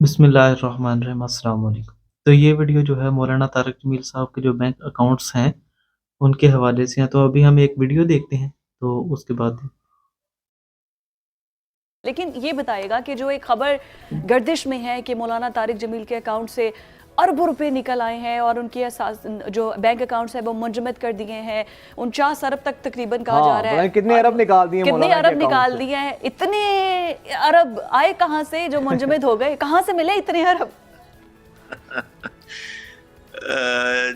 बिस्मिल्लाहिर्रहमानिर्रहीम। अस्सलाम वालेकुम। तो ये वीडियो जो है मौलाना तारिक जमील साहब के जो बैंक अकाउंट्स हैं उनके हवाले से हैं। तो अभी हम एक वीडियो देखते हैं तो उसके बाद लेकिन ये बताइएगा कि जो एक खबर गर्दिश में है कि मौलाना तारिक जमील के अकाउंट से अरबों रुपए निकल आए हैं और उनके जो बैंक अकाउंट्स है वो मुंजमद कर दिए हैं, 49 अरब तक तकरीबन कहा जा रहा है। कितने अरब निकाल दिए, कितने अरब निकाल दिए हैं? इतने अरब आए कहाँ से जो मुंजमद हो गए? कहाँ से मिले इतने अरब?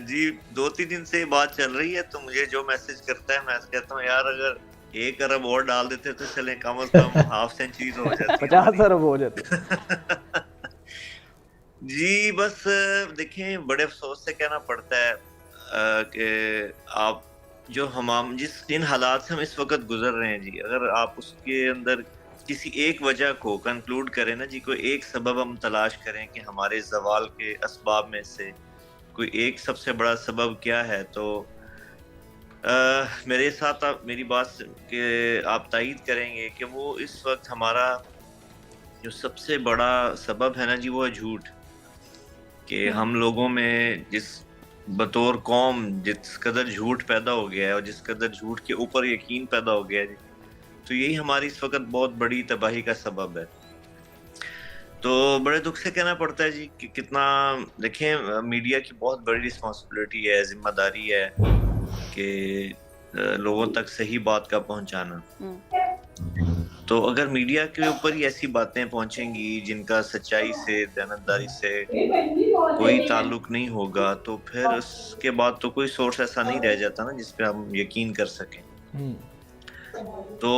जी 2-3 दिन से बात चल रही है तो मुझे जो मैसेज करता है मैं कहता हूँ यार अगर 1 अरब और डाल देते तो चले कम से कम हाफ सेंचुरी तो हो जाती, 50 अरब हो जाते। जी बस देखें बड़े अफसोस से कहना पड़ता है कि आप जो हम जिन हालात से हम इस वक्त गुजर रहे हैं जी, अगर आप उसके अंदर किसी एक वजह को कंक्लूड करें ना जी, कोई एक सबब हम तलाश करें कि हमारे ज़वाल के असबाब में से कोई एक सबसे बड़ा सबब क्या है, तो मेरे साथ आप मेरी बात के आप तायीद करेंगे कि वो इस वक्त हमारा जो सबसे बड़ा सबब है ना जी, वो है झूठ। कि हम लोगों में जिस बतौर कौम जिस कदर झूठ पैदा हो गया है और जिस कदर झूठ के ऊपर यकीन पैदा हो गया है जी, तो यही हमारी इस वक्त बहुत बड़ी तबाही का सबब है। तो बड़े दुख से कहना पड़ता है जी कि कितना देखें मीडिया की बहुत बड़ी रिस्पॉन्सिबिलिटी है, जिम्मेदारी है कि लोगों तक सही बात का पहुंचाना। तो अगर मीडिया के ऊपर ही ऐसी बातें पहुंचेंगी जिनका सच्चाई से, दयानतदारी से कोई ताल्लुक नहीं होगा, तो फिर उसके बाद तो कोई सोर्स ऐसा नहीं रह जाता ना जिस पे हम यकीन कर सकें। तो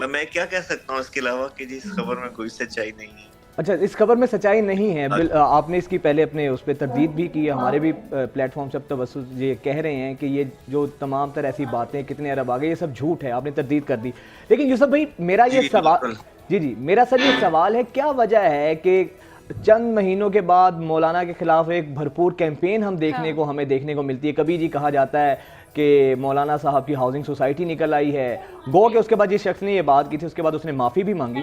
मैं क्या कह सकता हूँ इसके अलावा कि जी इस खबर में कोई सच्चाई नहीं है। अच्छा, इस खबर में सच्चाई नहीं है। आपने इसकी पहले अपने उस पर तरदीद भी की, हमारे भी प्लेटफॉर्म से अब तवस्सुस ये कह रहे हैं कि ये जो तमाम तरह ऐसी बातें कितने अरब आ गए, ये सब झूठ है, आपने तरदीद कर दी। लेकिन यूसुफ भाई मेरा ये सवाल मेरा सर ये सवाल है, क्या वजह है कि चंद महीनों के बाद मौलाना के खिलाफ एक भरपूर कैंपेन हमें देखने को मिलती है। कभी जी कहा जाता है कि मौलाना साहब की हाउसिंग सोसाइटी निकल आई है, गो के उसके बाद जिस शख्स ने ये बात की थी उसके बाद उसने माफ़ी भी मांगी।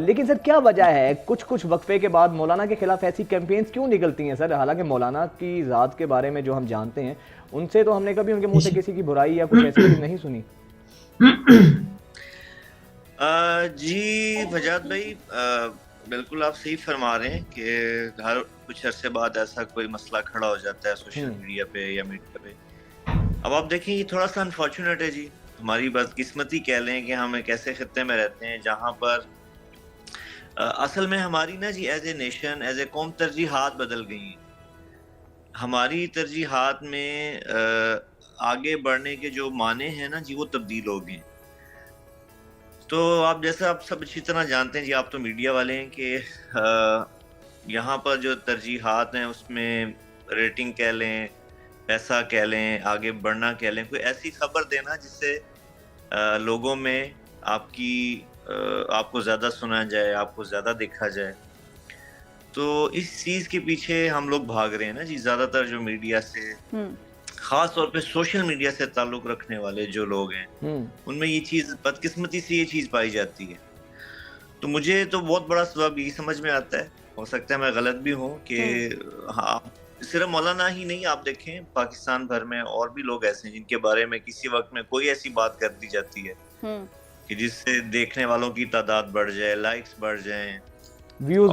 लेकिन सर क्या वजह है कुछ वक्फे के बाद मौलाना के खिलाफ ऐसी कैंपेन्स क्यों निकलती हैं सर? हालांकि मौलाना की ज़ात के बारे में जो हम जानते हैं उनसे तो हमने कभी उनके मुंह से किसी की बुराई या कुछ ऐसी चीज़ नहीं सुनी। जी फजाद भाई बिल्कुल आप सही फरमा रहे हैं कि हर कुछ अरसे बाद ऐसा कोई मसला खड़ा हो जाता है सोशल मीडिया पे या मीडिया पे। अब आप देखें ये थोड़ा सा अनफॉर्चुनेट है जी, हमारी बदकिस्मती कह लें कि हम एक ऐसे खत्ते में रहते हैं जहाँ पर असल में हमारी ना जी as a nation, as a कौम तरजीहात बदल गई हैं। हमारी तरजीहात में आगे बढ़ने के जो माने हैं ना जी वो तब्दील हो गए। तो आप जैसे आप सब अच्छी तरह जानते हैं जी, आप तो मीडिया वाले हैं कि यहाँ पर जो तरजीहात हैं उसमें रेटिंग कह लें, पैसा कह लें, आगे बढ़ना कह लें, कोई ऐसी खबर देना जिससे लोगों में आपको ज़्यादा सुना जाए, आपको ज़्यादा देखा जाए। तो इस चीज़ के पीछे हम लोग भाग रहे हैं ना जी। ज़्यादातर जो मीडिया से खास तौर पे सोशल मीडिया से ताल्लुक रखने वाले जो लोग हैं उनमें ये चीज़ बदकिस्मती से ये चीज़ पाई जाती है। तो मुझे तो बहुत बड़ा सबब यही समझ में आता है, हो सकता है मैं गलत भी हूँ, कि हाँ सिर्फ मौलाना ही नहीं, आप देखें पाकिस्तान भर में और भी लोग ऐसे हैं जिनके बारे में किसी वक्त में कोई ऐसी बात कर दी जाती है कि जिससे देखने वालों की तादाद बढ़ जाए, लाइक्स बढ़ जाए, व्यूज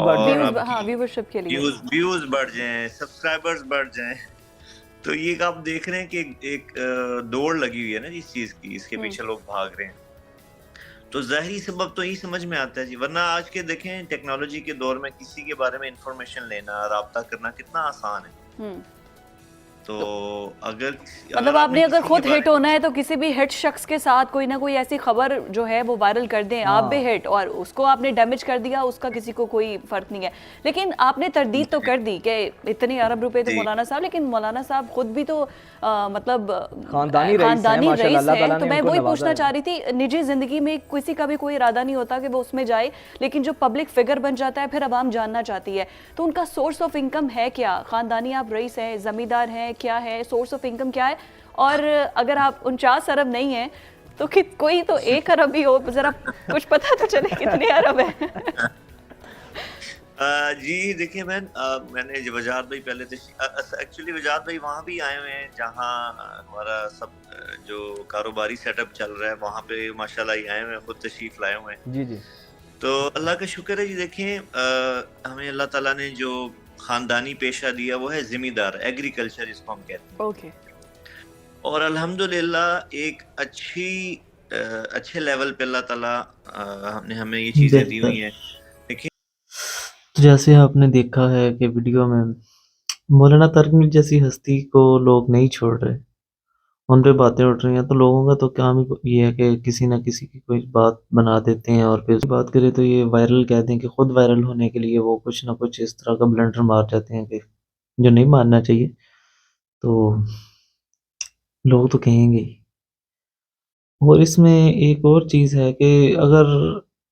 बढ़ जाए, सब्सक्राइबर्स बढ़ जाए। तो ये आप देख रहे हैं कि एक दौड़ लगी हुई है ना इस चीज की, इसके पीछे लोग भाग रहे हैं। तो ज़ाहिरी सबब तो यही समझ में आता है जी, वरना आज के देखें टेक्नोलॉजी के दौर में किसी के बारे में इंफॉर्मेशन लेना, राब्ता करना कितना आसान है। तो अगर आपने अगर खुद हिट होना है तो किसी भी हिट शख्स के साथ कोई ना कोई ऐसी खबर जो है वो वायरल कर दें, आप भी हिट और उसको आपने डैमेज कर दिया, उसका किसी को कोई फर्क नहीं है। लेकिन आपने तरदीद तो कर दी कि इतने अरब रुपए तो मौलाना साहब, लेकिन मौलाना साहब खुद भी तो मतलब खानदानी रईस है। तो मैं वही पूछना चाह रही थी, निजी जिंदगी में किसी का भी कोई इरादा नहीं होता कि वो उसमें जाए, लेकिन जो पब्लिक फिगर बन जाता है फिर आवाम जानना चाहती है, तो उनका सोर्स ऑफ इनकम है क्या? खानदानी आप रईस हैं, जमींदार हैं, क्या है सोर्स ऑफ इनकम क्या है? और अगर आप 49 अरब नहीं है तो कोई तो 1 अरब भी हो, जरा कुछ पता तो चले कितने अरब है। جی دیکھیں میں میں نے وجاد بھائی پہلے ایکچولی وجاد بھائی وہاں بھی آئے ہوئے ہیں جہاں ہمارا سب جو کاروباری سیٹ اپ چل رہا ہے وہاں پہ ماشاءاللہ ہی آئے ہوئے ہیں، خود تشریف لائے ہوئے ہیں. جی جی تو اللہ کا شکر ہے جی. دیکھیں ہمیں اللہ تعالیٰ نے جو خاندانی پیشہ دیا وہ ہے زمیندار، ایگریکلچر جس کو ہم کہتے ہیں. اوکے. اور الحمدللہ ایک اچھے لیول پہ اللہ تعالیٰ نے ہمیں یہ چیزیں دی بہتر. ہوئی ہیں. دیکھیں تو جیسے آپ نے دیکھا ہے کہ ویڈیو میں مولانا طارق میل جیسی ہستی کو لوگ نہیں چھوڑ رہے، ان پہ باتیں اٹھ رہی ہیں، تو لوگوں کا تو کام ہی یہ ہے کہ کسی نہ کسی کی کوئی بات بنا دیتے ہیں اور پھر اس کی بات کرے تو یہ وائرل کہتے ہیں کہ خود وائرل ہونے کے لیے وہ کچھ نہ کچھ اس طرح کا بلنڈر مار جاتے ہیں کہ جو نہیں مارنا چاہیے. تو لوگ تو کہیں گے ہی. اور اس میں ایک اور چیز ہے کہ اگر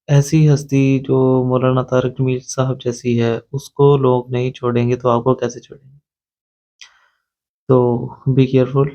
ایسی ہستی جو مولانا طارق میر صاحب جیسی ہے اس کو لوگ نہیں چھوڑیں گے تو آپ کو کیسے چھوڑیں گے؟ تو بی کیئرفل.